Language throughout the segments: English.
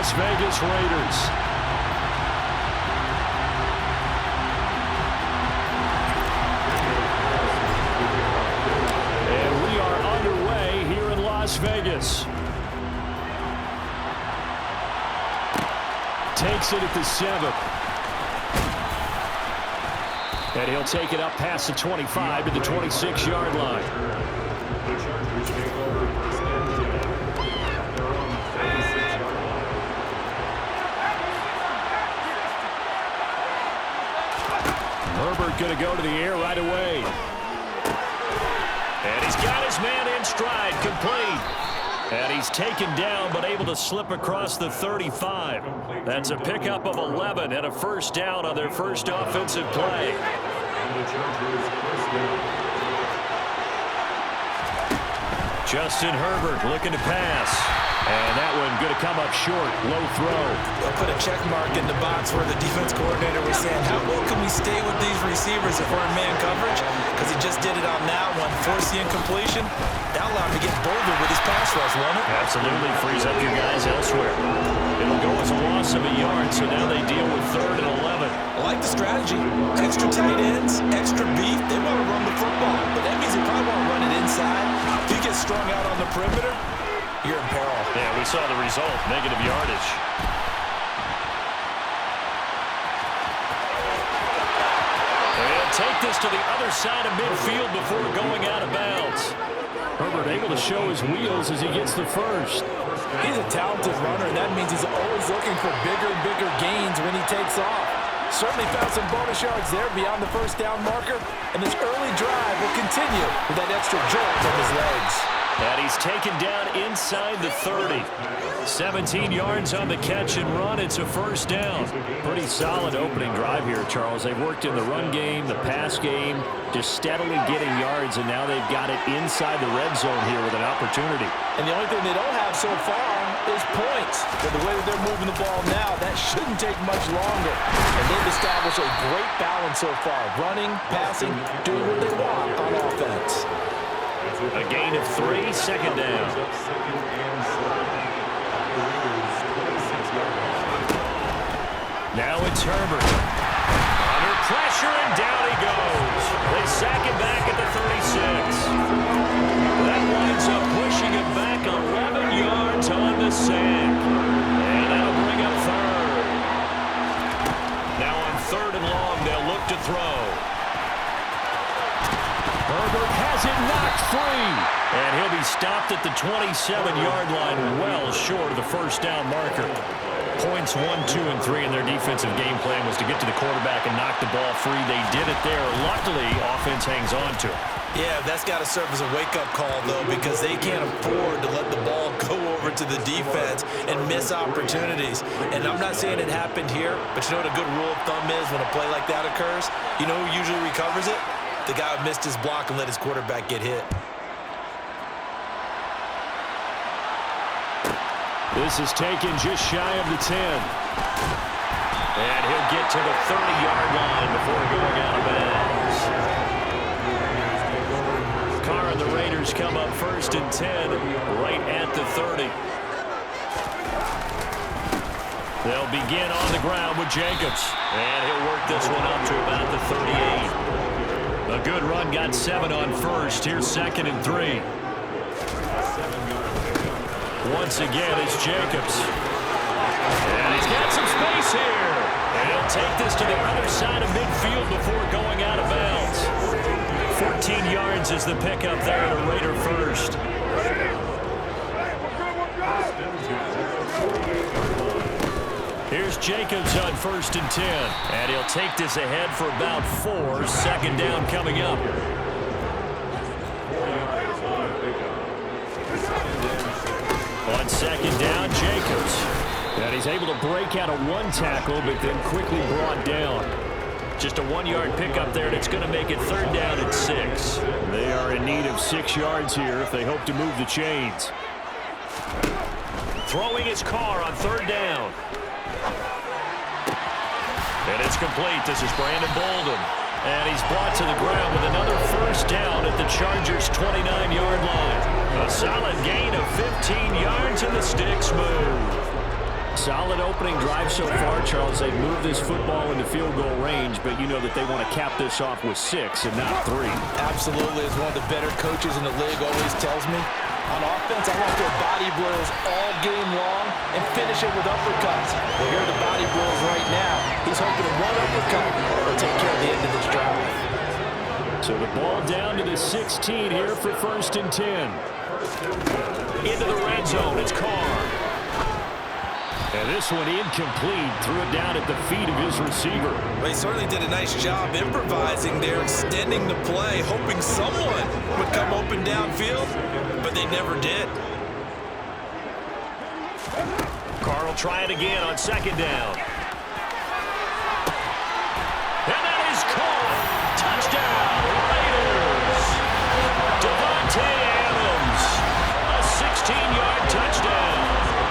Las Vegas Raiders. And we are underway here in Las Vegas. Takes it at the 7. And he'll take it up past the 25 to the 26-yard line. Herbert going to go to the air right away. And he's got his man in stride, complete. And he's taken down but able to slip across the 35. That's a pickup of 11 and a first down on their first offensive play. Justin Herbert looking to pass. And that one going to come up short. Low throw. They'll put a check mark in the box where the defense coordinator was saying, how well can we stay with these receivers if we're in man coverage? Because he just did it on that one. Force the incompletion. That allowed him to get bolder with his pass rush, won't it? Absolutely. Frees up your guys elsewhere. It'll go as a loss of a yard, so now they deal with 3rd and 11. I like the strategy. Extra tight ends, extra beef. They want to run the football, but that means they probably want to run it inside. If you get strung out on the perimeter, you're in peril. Yeah, we saw the result. Negative yardage. They'll take this to the other side of midfield before going out of bounds. Herbert able to show his wheels as he gets the first. He's a talented runner, and that means he's always looking for bigger and bigger gains when he takes off. Certainly found some bonus yards there beyond the first down marker, and this early drive will continue with that extra jolt from his legs. And he's taken down inside the 30. 17 yards on the catch and run. It's a first down. Pretty solid opening drive here, Charles. They've worked in the run game, the pass game, just steadily getting yards, and now they've got it inside the red zone here with an opportunity. And the only thing they don't have so far is points. But the way that they're moving the ball now, that shouldn't take much longer. And they've established a great balance so far. Running, passing, doing what they want on offense. A gain of 3, second down. Now it's Herbert. Under pressure, and down he goes. They sack him back at the 36. That winds up pushing him back 11 yards on the sack. And that'll bring up 3rd. Now on 3rd and long, they'll look to throw. Herbert has it knocked free. And he'll be stopped at the 27-yard line, well short of the first down marker. Points 1, 2, and 3 in their defensive game plan was to get to the quarterback and knock the ball free. They did it there. Luckily, offense hangs on to it. Yeah, that's got to serve as a wake-up call, though, because they can't afford to let the ball go over to the defense and miss opportunities. And I'm not saying it happened here, but you know what a good rule of thumb is when a play like that occurs? You know who usually recovers it? The guy who missed his block and let his quarterback get hit. This is taken just shy of the 10. And he'll get to the 30-yard line before going out of bounds. Carr and the Raiders come up 1st and 10 right at the 30. They'll begin on the ground with Jacobs. And he'll work this one up to about the 38. A good run, got 7 on first. Here's 2nd and 3. Once again, it's Jacobs. And he's got some space here. And he'll take this to the other side of midfield before going out of bounds. 14 yards is the pickup there at a Raider first. Here's Jacobs on 1st and 10. And he'll take this ahead for about 4. 2nd down coming up. On 2nd down, Jacobs. And he's able to break out of 1 tackle, but then quickly brought down. Just a 1-yard pickup there, and it's going to make it 3rd down and 6. They are in need of 6 yards here if they hope to move the chains. Throwing his Carr on 3rd down. And it's complete. This is Brandon Bolden. And he's brought to the ground with another first down at the Chargers' 29-yard line. A solid gain of 15 yards, and the sticks move. Solid opening drive so far, Charles. They've moved this football into field goal range, but you know that they want to cap this off with 6 and not 3. Absolutely. As one of the better coaches in the league always tells me, on offense, I want their body blows all game long and finish it with uppercuts. Well, here are the body blows right now. He's hoping that one uppercut will take care of the end of this drive. So the ball down to the 16 here for 1st and 10. Into the red zone, it's Carr. And this one incomplete. Threw it down at the feet of his receiver. Well, he certainly did a nice job improvising there, extending the play, hoping someone would come open downfield, but they never did. Carr will try it again on 2nd down. And that is caught. Touchdown, Raiders. Devontae Adams. A 16-yard touchdown.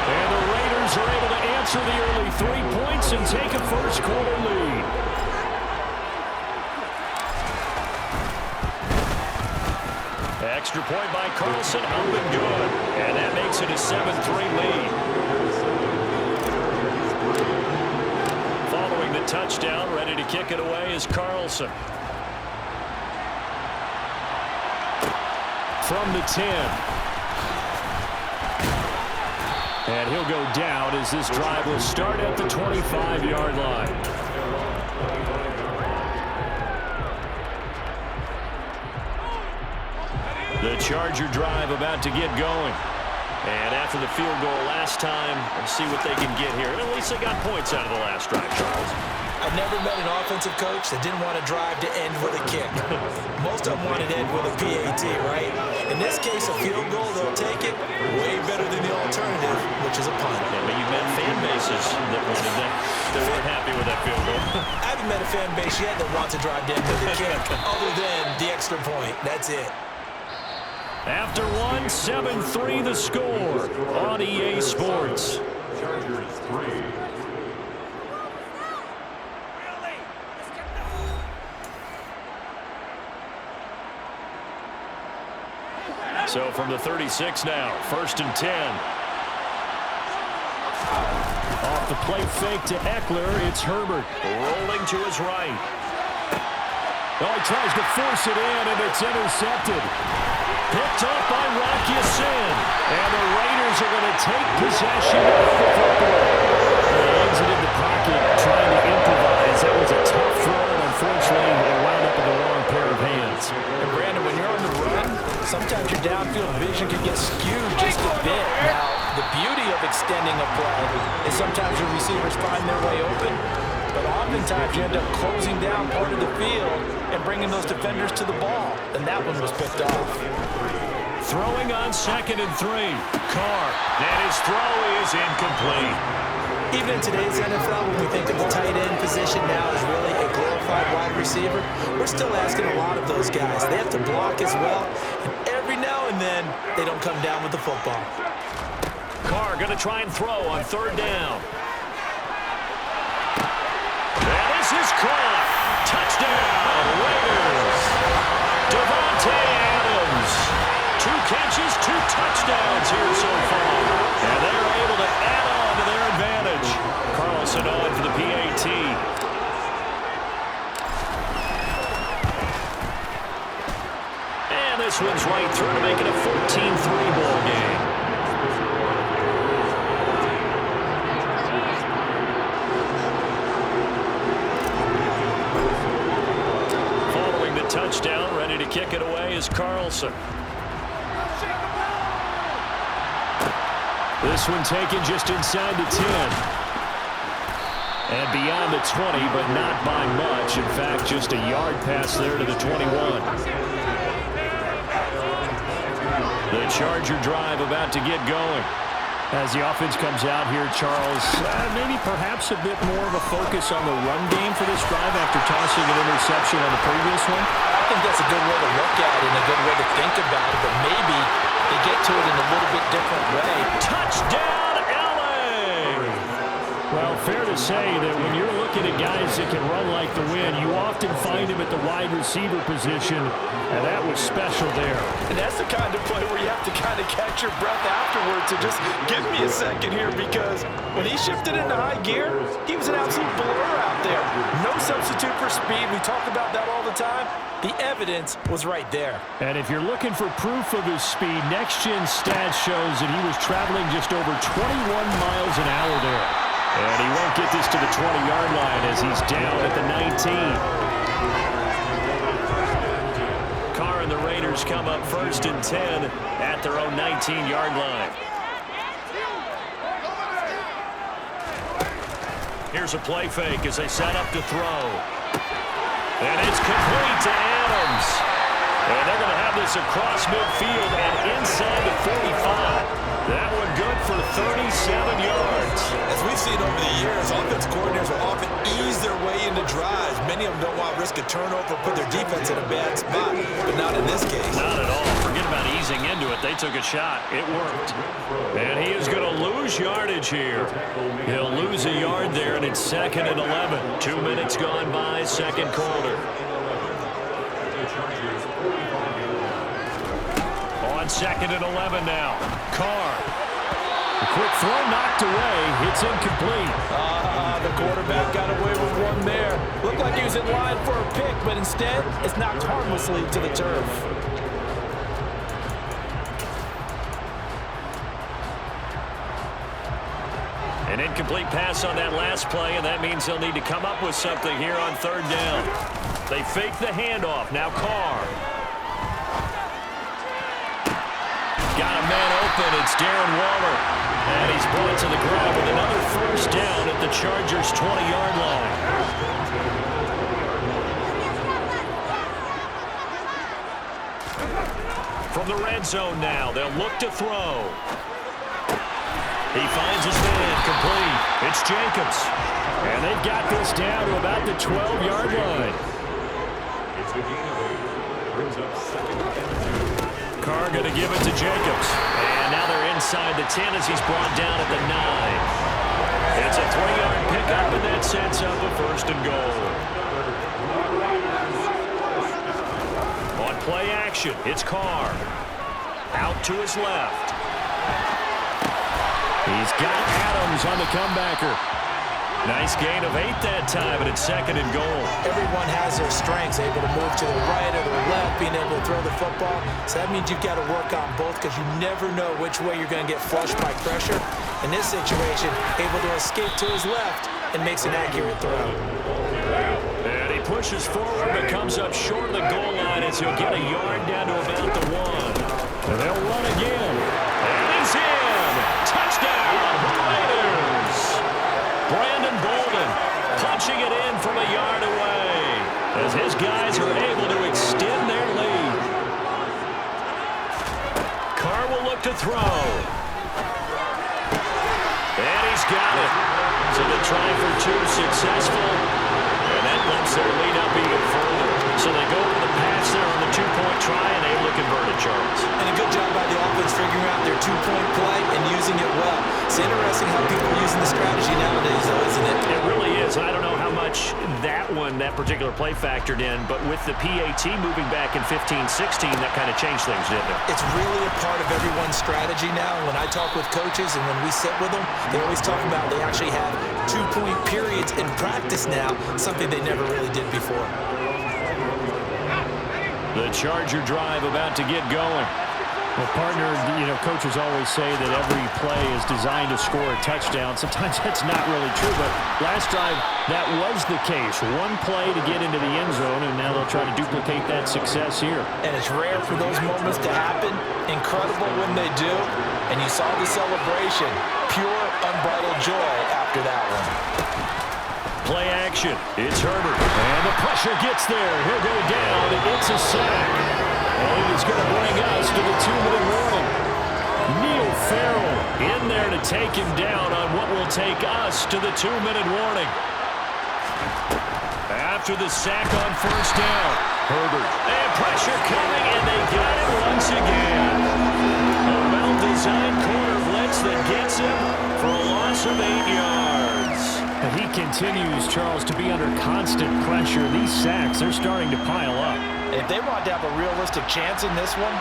And the Raiders are able to answer the early 3 points and take a first-quarter lead. Extra point by Carlson, up and good. And that makes it a 7-3 lead. Following the touchdown, ready to kick it away is Carlson. From the 10. And he'll go down as this drive will start at the 25-yard line. The Charger drive about to get going. And after the field goal last time, we'll see what they can get here. And at least they got points out of the last drive, Charles. I've never met an offensive coach that didn't want to drive to end with a kick. Most of them want to end with a PAT, right? In this case, a field goal, they'll take it way better than the alternative, which is a punt. Yeah, but you've met fan bases that wanted that. They weren't happy with that field goal. I haven't met a fan base yet that wants to drive to end with a kick, other than the extra point. That's it. After one, 7-3 the score on EA Sports. Chargers 3. So from the 36 now, 1st and 10. Off the play fake to Eckler, it's Herbert rolling to his right. Oh, he tries to force it in, and it's intercepted. Picked up by Rock Ya-Sin. And the Raiders are going to take possession of the football. He exited the pocket trying to improvise. That was a tough throw, and unfortunately, it wound up in the wrong pair of hands. And Brandon, when you're on the run, sometimes your downfield vision can get skewed just a bit. Now, the beauty of extending a play is sometimes your receivers find their way open, but oftentimes you end up closing down part of the field and bringing those defenders to the ball, and that one was picked off. Throwing on 2nd and 3. Carr, and his throw is incomplete. Even in today's NFL, when we think of the tight end position now as really a glorified wide receiver, we're still asking a lot of those guys. They have to block as well, and every now and then, they don't come down with the football. Carr going to try and throw on 3rd down. That is his caught. Touchdown, Raiders. Devontae Adams. 2 catches, 2 touchdowns here so far. And they're able to add on to their advantage. Carlson on for the PAT. And this one's right through to make it a 14-3 ball game. Following the touchdown, ready to kick it away is Carlson. This one taken just inside the 10. And beyond the 20, but not by much. In fact, just a yard pass there to the 21. The Charger drive about to get going. As the offense comes out here, Charles, maybe perhaps a bit more of a focus on the run game for this drive after tossing an interception on the previous one. I think that's a good way to look at it and a good way to think about it, but maybe they get to it in a little bit different way. Touchdown, LA! Well, fair to to say that when you're looking at guys that can run like the wind, you often find them at the wide receiver position, and that was special there. And that's the kind of play where you have to kind of catch your breath afterwards to just give me a second here, because when he shifted into high gear, he was an absolute blur out there. No substitute for speed. We talk about that all the time. The evidence was right there. And if you're looking for proof of his speed, Next Gen Stats shows that he was traveling just over 21 miles an hour there. And he won't get this to the 20-yard line as he's down at the 19. Carr and the Raiders come up 1st and 10 at their own 19-yard line. Here's a play fake as they set up to throw. And it's complete to Adams. And they're going to have this across midfield and inside the 45. That one good for 37 yards. As we've seen over the years, offense coordinators will often ease their way into drives. Many of them don't want to risk a turnover, put their defense in a bad spot, but not in this case. Not at all. Forget about easing into it. They took a shot. It worked. And he is going to lose yardage here. He'll lose a yard there, and it's 2nd and 11. 2 minutes gone by, second quarter. On 2nd and 11 now. Carr. The quick throw knocked away. It's incomplete. The quarterback got away with one there. Looked like he was in line for a pick, but instead, it's knocked harmlessly to the turf. An incomplete pass on that last play, and that means they'll need to come up with something here on 3rd down. They fake the handoff. Now Carr. Got a man open. It's Darren Waller. And he's brought to the ground with another 1st down at the Chargers' 20-yard line. From the red zone now, they'll look to throw. He finds his man, complete. It's Jacobs. And they've got this down to about the 12-yard line. Carr going to give it to Jacobs. And now they're inside the 10 as he's brought down at the 9. It's a 3-yard pickup, and that sets up a 1st and goal. On play action, it's Carr. Out to his left. He's got Adams on the comebacker. Nice gain of 8 that time, and it's 2nd and goal. Everyone has their strengths, able to move to the right or the left, being able to throw the football. So that means you've got to work on both, because you never know which way you're going to get flushed by pressure. In this situation, able to escape to his left and makes an accurate throw. And he pushes forward, but comes up short of the goal line as he'll get a yard down to about the 1. And they'll run again. And he's in. Touchdown, Raiders. Brandon Bolden punching it in from a yard away as his guys are able to extend their lead. Carr will look to throw. And he's got it. So the try for 2 successful. And that bumps their lead up even further. So they go for the pass there on the 2-point try, and able to convert it, Charles. And a good job by the offense figuring out their 2-point play and using it well. It's interesting how people are using the strategy nowadays, though, isn't it? It really is. I don't know how much that particular play factored in, but with the PAT moving back in 15-16, that kind of changed things, didn't it? It's really a part of everyone's strategy now. When I talk with coaches and when we sit with them, they always talk about they actually have 2-point periods in practice now, something they never really did before. The Charger drive about to get going. Well, partner, coaches always say that every play is designed to score a touchdown. Sometimes that's not really true, but last drive, that was the case. One play to get into the end zone, and now they'll try to duplicate that success here. And it's rare for those moments to happen. Incredible when they do. And you saw the celebration. Pure, unbridled joy after that one. Play action. It's Herbert. And the pressure gets there. He'll go down. It's a sack. And it's going to bring us to the 2-minute warning. Neil Farrell in there to take him down on what will take us to the 2-minute warning. After the sack on 1st down, Herbert. And pressure coming, and they got it once again. A well-designed corner blitz that gets him for a loss of 8 yards. And he continues, Charles, to be under constant pressure. These sacks, they're starting to pile up. If they want to have a realistic chance in this one,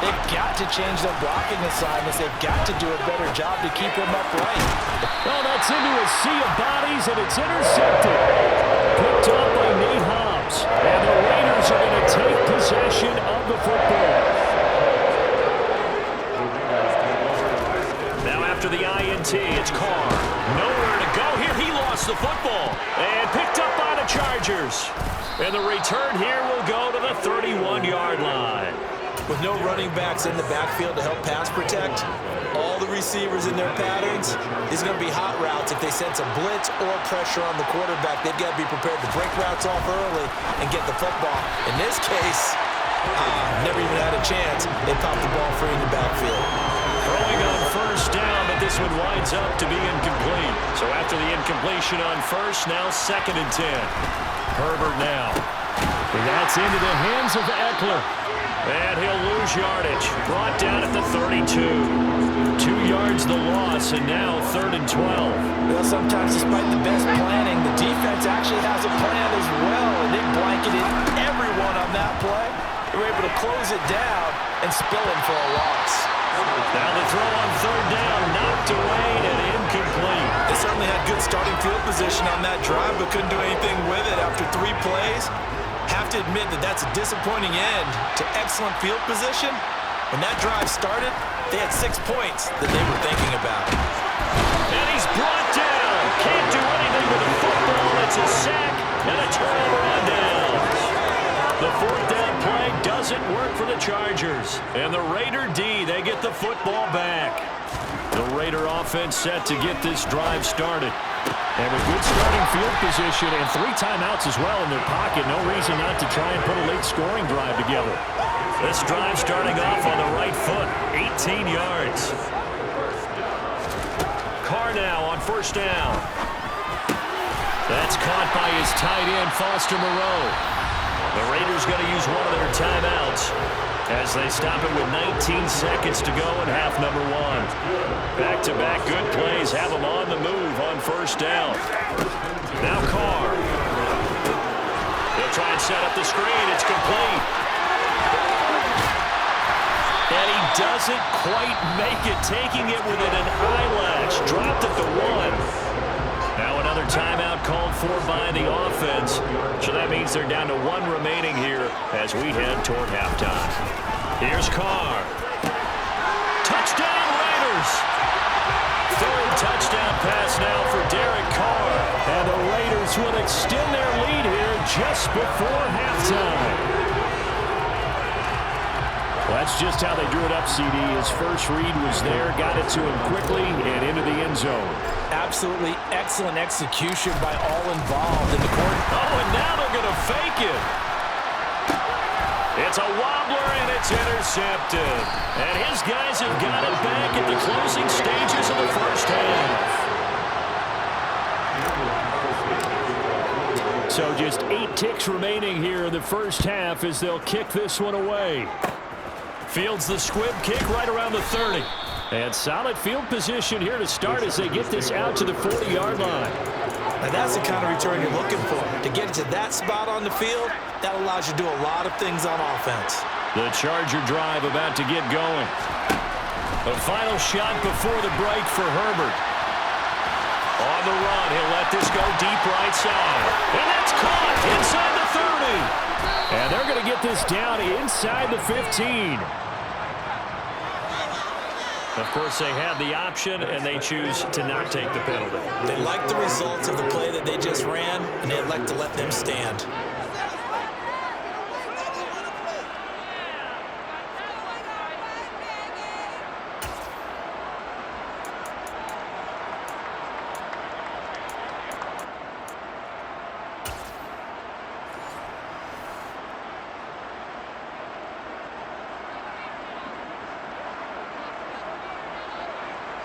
they've got to change their blocking assignments. They've got to do a better job to keep him upright. Well, that's into a sea of bodies, and it's intercepted. Picked up by Nate Hobbs. And the Raiders are going to take possession of the football. Now after the INT, it's Carr. Nowhere to go here. He lost the football. And picked up by the Chargers. And the return here will go to the 31-yard line. With no running backs in the backfield to help pass protect, all the receivers in their patterns, these are going to be hot routes. If they sense a blitz or pressure on the quarterback, they've got to be prepared to break routes off early and get the football. In this case, never even had a chance. They popped the ball free in the backfield. Throwing on first down, but this one winds up to be incomplete. So after the incompletion on first, now 2nd and 10. Herbert now. And that's into the hands of Eckler. And he'll lose yardage. Brought down at the 32. 2 yards the loss, and now 3rd and 12. Well, sometimes despite the best planning, the defense actually has a plan as well, and they blanketed everyone on that play. They were able to close it down and spill him for a loss. Now the throw on 3rd down, knocked away and incomplete. They certainly had good starting field position on that drive, but couldn't do anything with it after 3 plays. Have to admit that that's a disappointing end to excellent field position. When that drive started, they had 6 points that they were thinking about. And he's brought down. Can't do anything with the football. It's a sack and a turnover on downs. The 4th down play doesn't work for the Chargers. And the Raider D, they get the football back. The Raider offense set to get this drive started. And with good starting field position and 3 timeouts as well in their pocket, no reason not to try and put a late scoring drive together. This drive starting off on the right foot, 18 yards. Carr now on first down. That's caught by his tight end, Foster Moreau. The Raiders going to use one of their timeouts as they stop it with 19 seconds to go in half number 1. Back-to-back good plays have them on the move on first down. Now Carr. He'll try and set up the screen. It's complete. And he doesn't quite make it, taking it within an eyelash. Dropped at the 1. Now another timeout called for by the offense. So that means they're down to 1 remaining here as we head toward halftime. Here's Carr. Touchdown Raiders! 3rd touchdown pass now for Derek Carr. And the Raiders will extend their lead here just before halftime. Well, that's just how they drew it up, CD. His first read was there, got it to him quickly, and into the end zone. Absolutely excellent execution by all involved in the court. Oh, and now they're going to fake it. It's a wobbler, and it's intercepted. And his guys have got it back at the closing stages of the first half. So just 8 ticks remaining here in the first half as they'll kick this one away. Fields the squib kick right around the 30. And solid field position here to start as they get this out to the 40-yard line. Now that's the kind of return you're looking for. To get it to that spot on the field, that allows you to do a lot of things on offense. The Charger drive about to get going. A final shot before the break for Herbert. On the run, he'll let this go deep right side. And that's caught inside the 30. And they're going to get this down inside the 15. Of course, they have the option, and they choose to not take the penalty. They like the results of the play that they just ran, and they elect to let them stand.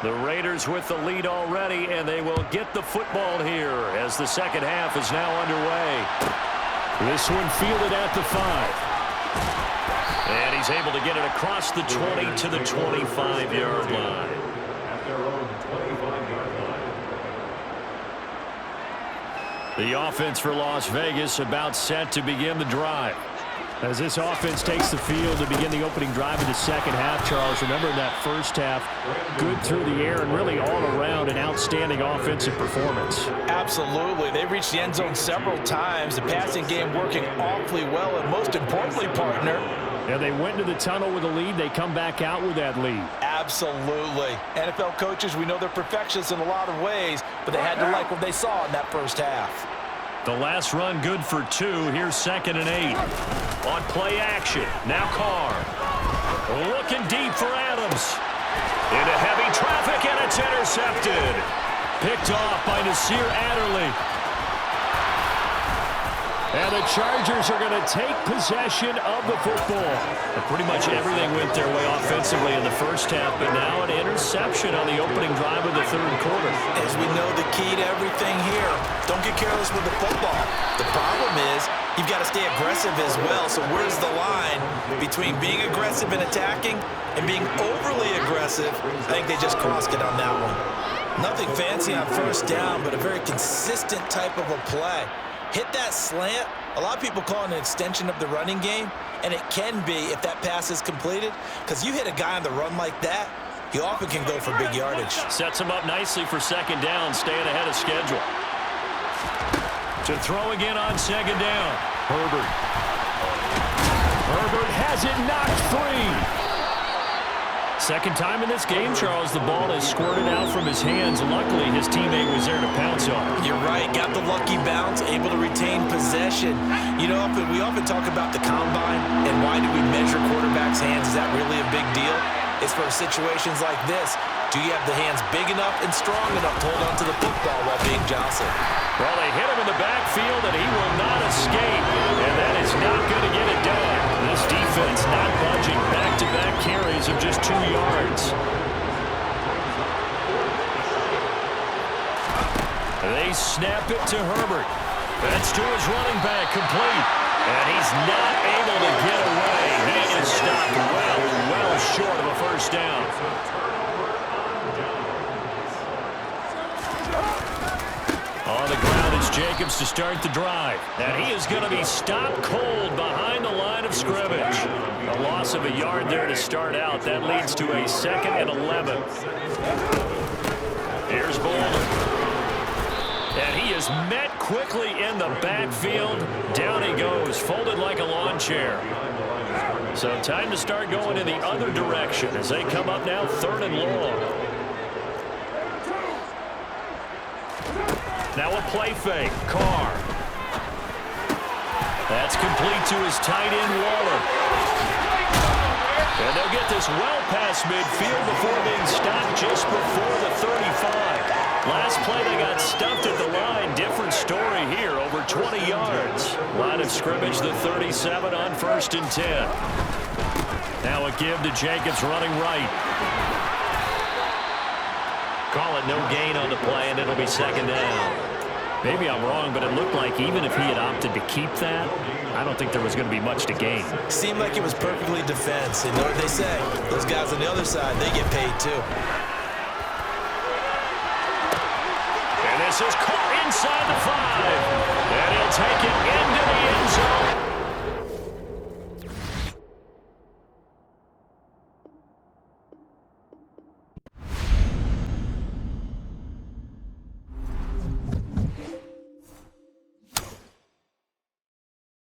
The Raiders with the lead already, and they will get the football here as the second half is now underway. This one fielded at the 5. And he's able to get it across the 20 to the 25-yard line. The offense for Las Vegas about set to begin the drive. As this offense takes the field to begin the opening drive of the second half, Charles, remember in that first half, good through the air and really all around an outstanding offensive performance. Absolutely. They reached the end zone several times. The passing game working awfully well, and most importantly, partner, and they went into the tunnel with a lead. They come back out with that lead. Absolutely. NFL coaches, we know they're perfectionists in a lot of ways, but they had to like what they saw in that first half. The last run good for 2. Here's 2nd and 8. On play action. Now Carr. Looking deep for Adams. Into heavy traffic, and it's intercepted. Picked off by Nasir Adderley. And the Chargers are going to take possession of the football. Pretty much everything went their way offensively in the first half, but now an interception on the opening drive of the third quarter. As we know, the key to everything here, don't get careless with the football. The problem is you've got to stay aggressive as well. So where's the line between being aggressive and attacking and being overly aggressive? I think they just crossed it on that one. Nothing fancy on first down, but a very consistent type of a play. Hit that slant. A lot of people call it an extension of the running game, and it can be if that pass is completed, because you hit a guy on the run like that, he often can go for big yardage. Sets him up nicely for 2nd down, staying ahead of schedule. To throw again on 2nd down. Herbert. Herbert has it knocked free. Second time in this game, Charles, the ball is squirted out from his hands. Luckily, his teammate was there to pounce on it. You're right. Got the lucky bounce, able to retain possession. You know, we often talk about the combine and why do we measure quarterbacks' hands. Is that really a big deal? It's for situations like this. Do you have the hands big enough and strong enough to hold on to the football while being jostled? Well, they hit him in the backfield, and he will not escape. And that is not going to get it done. This defense not budging. Back-to-back carries of just 2 yards. They snap it to Herbert. That's to his running back, complete. And he's not able to get away. He is stopped well short of a first down. On the ground, it's Jacobs to start the drive. And he is going to be stopped cold behind the line of scrimmage. A loss of a yard there to start out. That leads to a 2nd and 11. Here's Bolden. And he is met quickly in the backfield. Down he goes, folded like a lawn chair. So time to start going in the other direction as they come up now 3rd and long. Now a play fake. Carr. That's complete to his tight end, Waller. And they'll get this well past midfield before being stopped just before the 35. Last play they got stuffed at the line. Different story here, over 20 yards. Line of scrimmage, the 37 on 1st and 10. Now a give to Jacobs running right. Call it no gain on the play, and it'll be 2nd down. Maybe I'm wrong, but it looked like even if he had opted to keep that, I don't think there was going to be much to gain. Seemed like it was perfectly defense. And you know what they say? Those guys on the other side, they get paid too. And this is caught inside the 5. And he'll take it into the end